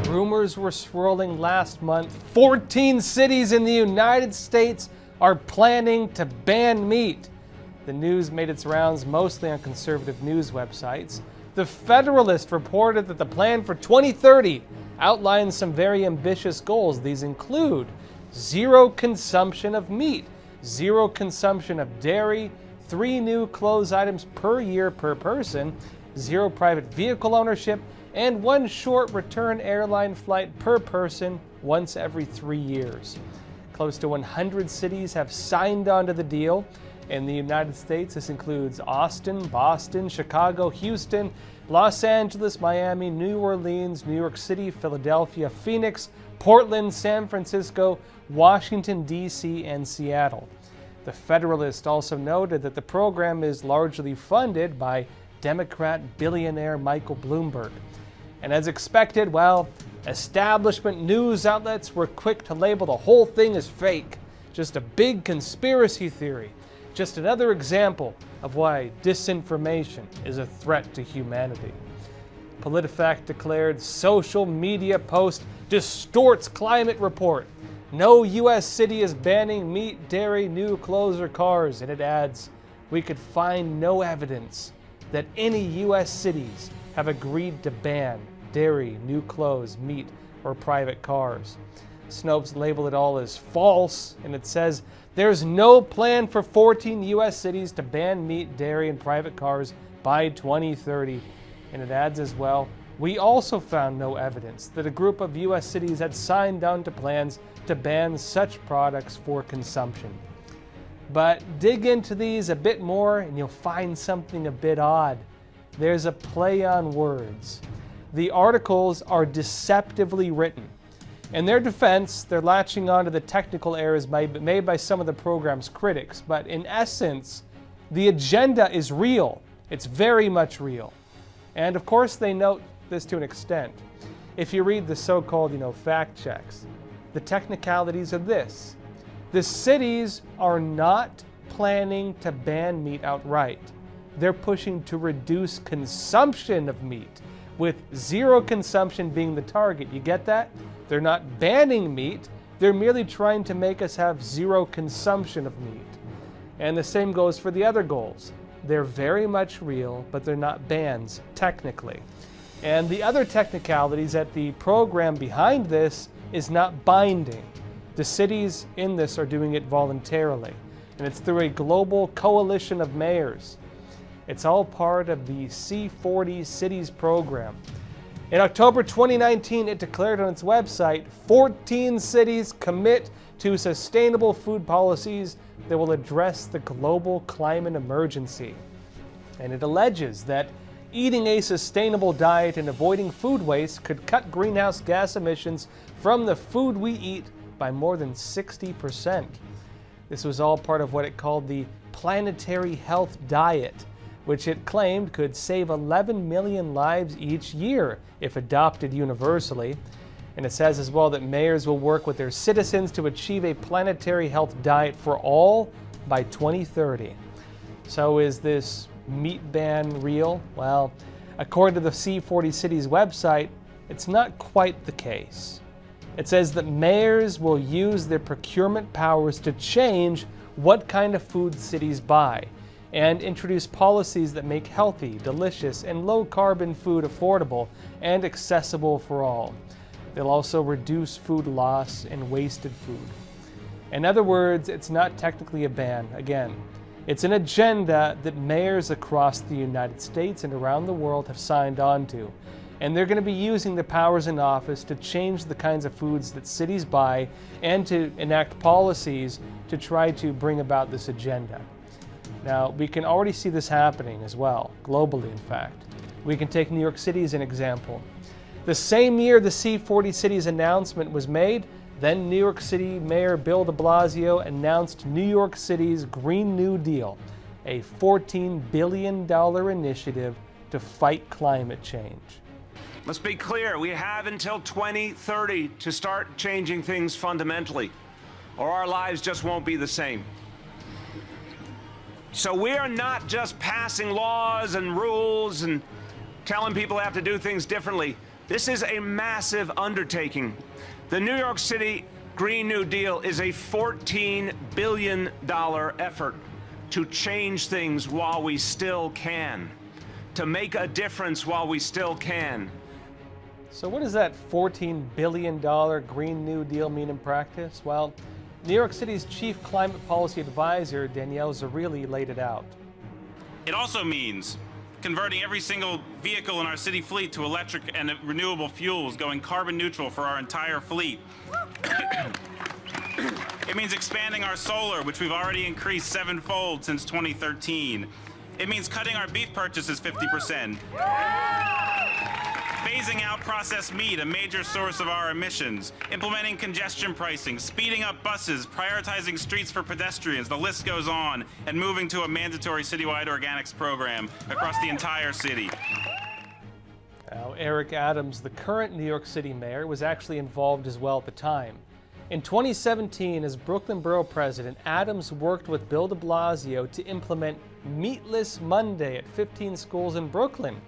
Rumors were swirling last month. 14 cities in the United States are planning to ban meat. The news made its rounds mostly on conservative news websites. The Federalist reported that the plan for 2030 outlines some very ambitious goals. These include zero consumption of meat, zero consumption of dairy, 3 new clothes items per year per person, 0 private vehicle ownership, and 1 short return airline flight per person once every 3 years. Close to 100 cities have signed on to the deal. In the United States, this includes Austin, Boston, Chicago, Houston, Los Angeles, Miami, New Orleans, New York City, Philadelphia, Phoenix, Portland, San Francisco, Washington, D.C., and Seattle. The Federalist also noted that the program is largely funded by Democrat billionaire Michael Bloomberg. And as expected, well, establishment news outlets were quick to label the whole thing as fake. Just a big conspiracy theory. Just another example of why disinformation is a threat to humanity. PolitiFact declared social media post distorts climate report. No U.S. city is banning meat, dairy, new clothes, or cars. And it adds, we could find no evidence that any U.S. cities have agreed to ban dairy, new clothes, meat, or private cars. Snopes labeled it all as false, and it says there's no plan for 14 U.S. cities to ban meat, dairy, and private cars by 2030. And it adds as well, we also found no evidence that a group of U.S. cities had signed on to plans to ban such products for consumption. But dig into these a bit more and you'll find something a bit odd. There's a play on words. The articles are deceptively written. In their defense, they're latching on to the technical errors made by some of the program's critics, but in essence, the agenda is real. It's very much real. And of course, they note this to an extent. If you read the so-called, fact checks, the technicalities of this. The cities are not planning to ban meat outright. They're pushing to reduce consumption of meat, with zero consumption being the target. You get that? They're not banning meat. They're merely trying to make us have zero consumption of meat. And the same goes for the other goals. They're very much real, but they're not bans, technically. And the other technicalities that the program behind this is not binding. The cities in this are doing it voluntarily, and it's through a global coalition of mayors. It's all part of the C40 Cities program. In October 2019, it declared on its website, 14 cities commit to sustainable food policies that will address the global climate emergency. And it alleges that eating a sustainable diet and avoiding food waste could cut greenhouse gas emissions from the food we eat by more than 60%. This was all part of what it called the Plantary Health Diet, which it claimed could save 11 million lives each year if adopted universally. And it says as well that mayors will work with their citizens to achieve a planetary health diet for all by 2030. So is this meat ban real? Well, according to the C40 Cities website, it's not quite the case. It says that mayors will use their procurement powers to change what kind of food cities buy and introduce policies that make healthy, delicious, and low-carbon food affordable and accessible for all. They'll also reduce food loss and wasted food. In other words, it's not technically a ban. Again, it's an agenda that mayors across the United States and around the world have signed on to. And they're going to be using the powers in office to change the kinds of foods that cities buy and to enact policies to try to bring about this agenda. Now, we can already see this happening as well, globally in fact. We can take New York City as an example. The same year the C40 Cities announcement was made, then New York City Mayor Bill de Blasio announced New York City's Green New Deal, a $14 billion initiative to fight climate change. Let's be clear, we have until 2030 to start changing things fundamentally, or our lives just won't be the same. So we are not just passing laws and rules and telling people they have to do things differently. This is a massive undertaking. The New York City Green New Deal is a $14 billion effort to change things while we still can, to make a difference while we still can. So what does that $14 billion Green New Deal mean in practice? Well, New York City's Chief Climate Policy Advisor, Danielle Zarrilli, laid it out. It also means converting every single vehicle in our city fleet to electric and renewable fuels, going carbon neutral for our entire fleet. It means expanding our solar, which we've already increased 7-fold since 2013. It means cutting our beef purchases 50%. Phasing out processed meat, a major source of our emissions, implementing congestion pricing, speeding up buses, prioritizing streets for pedestrians, the list goes on, and moving to a mandatory citywide organics program across the entire city. Now, Eric Adams, the current New York City mayor, was actually involved as well at the time. In 2017, as Brooklyn Borough President, Adams worked with Bill de Blasio to implement Meatless Monday at 15 schools in Brooklyn.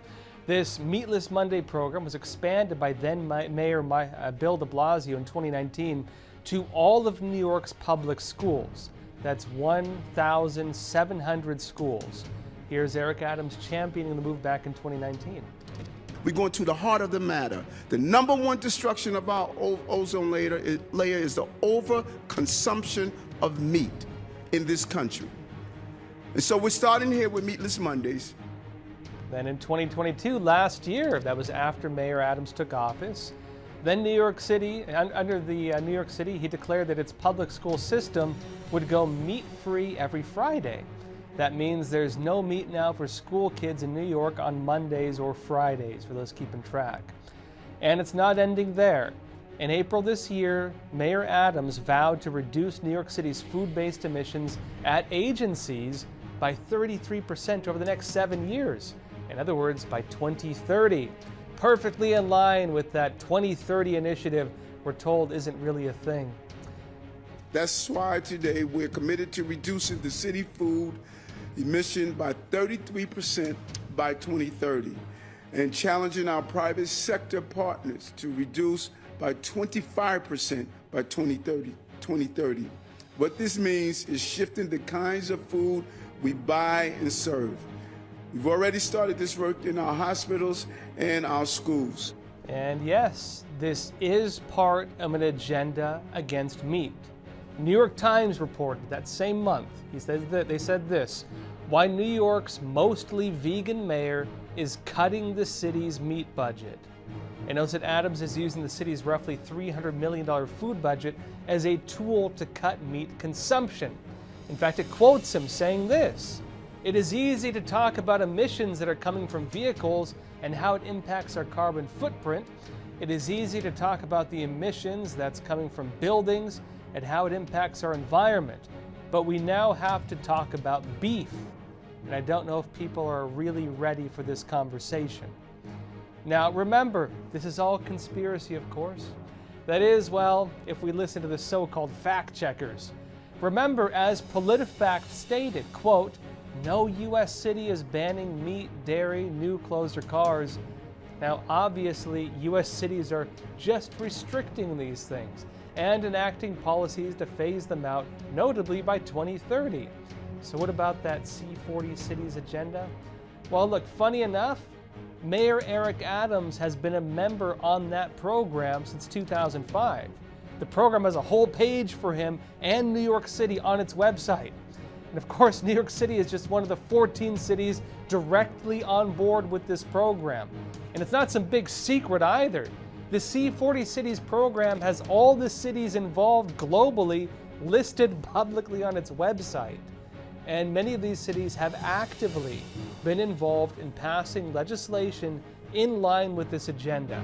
This Meatless Monday program was expanded by then Mayor Bill de Blasio in 2019 to all of New York's public schools. That's 1,700 schools. Here's Eric Adams championing the move back in 2019. We're going to the heart of the matter. The number one destruction of our ozone layer is the overconsumption of meat in this country. And so we're starting here with Meatless Mondays. Then in 2022, last year, that was after Mayor Adams took office, then New York City, under the New York City, he declared that its public school system would go meat-free every Friday. That means there's no meat now for school kids in New York on Mondays or Fridays, for those keeping track. And it's not ending there. In April this year, Mayor Adams vowed to reduce New York City's food-based emissions at agencies by 33% over the next 7 years. In other words, by 2030. Perfectly in line with that 2030 initiative we're told isn't really a thing. That's why today we're committed to reducing the city food emission by 33% by 2030 and challenging our private sector partners to reduce by 25% by 2030. What this means is shifting the kinds of food we buy and serve. We've already started this work in our hospitals and our schools. And yes, this is part of an agenda against meat. New York Times reported that same month, they said this, why New York's mostly vegan mayor is cutting the city's meat budget. It notes that Adams is using the city's roughly $300 million food budget as a tool to cut meat consumption. In fact, it quotes him saying this, "It is easy to talk about emissions that are coming from vehicles and how it impacts our carbon footprint. It is easy to talk about the emissions that's coming from buildings and how it impacts our environment. But we now have to talk about beef." And I don't know if people are really ready for this conversation. Now remember, this is all conspiracy, of course. That is, well, if we listen to the so-called fact checkers. Remember, as PolitiFact stated, quote, "No U.S. city is banning meat, dairy, new clothes, or cars." Now, obviously, U.S. cities are just restricting these things and enacting policies to phase them out, notably by 2030. So what about that C40 cities agenda? Well, look, funny enough, Mayor Eric Adams has been a member on that program since 2005. The program has a whole page for him and New York City on its website. And of course, New York City is just one of the 14 cities directly on board with this program. And it's not some big secret either. The C40 Cities program has all the cities involved globally listed publicly on its website. And many of these cities have actively been involved in passing legislation in line with this agenda.